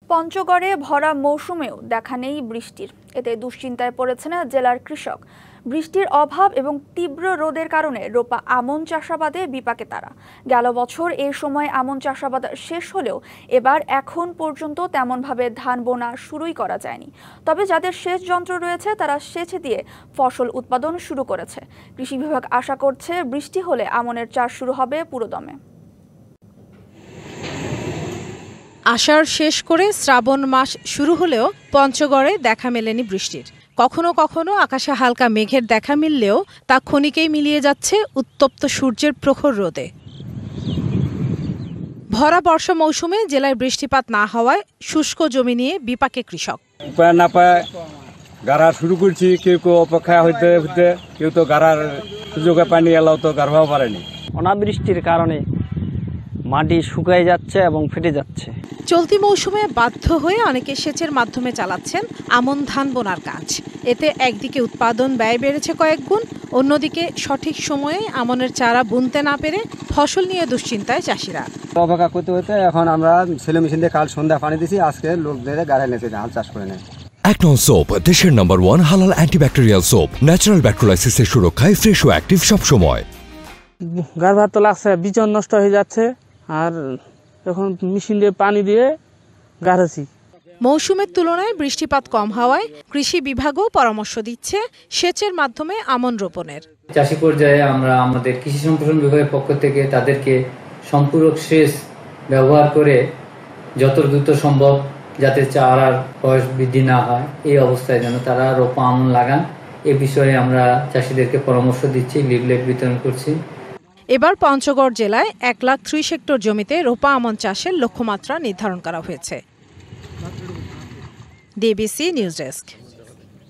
পঞ্চগড়ে ভরা মৌসুমেও দেখা নেই বৃষ্টির। এতে দুশ্চিন্তায় পড়েছেন জেলার কৃষক। বৃষ্টির অভাব এবং তীব্র রোদের কারণে রোপা আমন চাষাবাদে বিপাকে তারা। গেল বছর এই সময় আমন চাষাবাদ শেষ হলেও এবার এখন পর্যন্ত তেমনভাবে ধান বোনা শুরুই করা যায়নি। তবে যাদের সেচ যন্ত্র রয়েছে তারা সেচ দিয়ে ফসল উৎপাদন শুরু করেছে। কৃষি বিভাগ আশা করছে বৃষ্টি হলে আমনের চাষ শুরু হবে পুরোদমে। আষাঢ় শেষ করে শ্রাবণ মাস শুরু হলেও পঞ্চগড়ে দেখা মেলেনি বৃষ্টির। কখনো কখনো আকাশে হালকা মেঘের দেখা মিললেও তা ক্ষণিকেই মিলিয়ে যাচ্ছে উত্তপ্ত সূর্যের প্রখর রোদে। ভরা বর্ষা মৌসুমে জেলায় বৃষ্টিপাত না হওয়ায় শুষ্ক জমি নিয়ে বিপাকে কৃষক। উপায় না পায় গাড়া শুরু করছি, কেউ কেউ অপেক্ষা হইতে হইতে, কেউ তো গাড়ার সুযোগে পানি এলাও তো গাড়াও পারেনি। অনাবৃষ্টির কারণে মাটি শুকিয়ে যাচ্ছে এবং ফেটে যাচ্ছে। চলতি মৌসুমে বাধ্য হয়ে অনেকে সেচের মাধ্যমে চালাচ্ছেন আমন ধান বোনার কাজ। এতে একদিকে উৎপাদন ব্যয় বেড়েছে কয়েক গুণ, অন্যদিকে সঠিক সময়ে আমনের চারা বুনতে না পেরে ফসল নিয়ে দুশ্চিন্তায় চাষিরা। অপেক্ষা করতে হতে এখন আমরা ছেলে মেশিন দিয়ে কাল সন্ধ্যা পানি দিছি, আজকে লোকদের গাড়ায় নেছে ধান চাষ করে নেয়। একনন সোপ দেশের নম্বর 1 হালাল অ্যান্টিব্যাকটেরিয়াল সোপ, ন্যাচারাল ব্যাকটেরিয়ালাইসিসের সুরক্ষায় ফ্রেশ ও অ্যাক্টিভ সব সময়। গাড়ভার তো লাগছে, বিচন নষ্ট হয়ে যাচ্ছে, আর এখন মেশিন দিয়ে পানি দিয়ে গাড়াছি। মৌসুমের তুলনায় বৃষ্টিপাত কম হওয়ায় কৃষি বিভাগও পরামর্শ দিচ্ছে সেচের মাধ্যমে আমন রোপণের। চাষি পর্যায়ে আমরা আমাদের কৃষি সম্প্রসারণ বিভাগের পক্ষ থেকে তাদেরকে সম্পূরক সেচ ব্যবহার করে যত দ্রুত সম্ভব যাতে চারার বয়স বৃদ্ধি না হয় এই অবস্থায় যেন তারা রোপা আমন লাগান, এ বিষয়ে আমরা চাষিদেরকে পরামর্শ দিচ্ছি, লিফলেট বিতরণ করছি। এবার পঞ্চগড় জেলায় 1,30,000 হেক্টর জমিতে রোপা আমন চাষের লক্ষ্যমাত্রা নির্ধারণ করা হয়েছে। DBC news desk.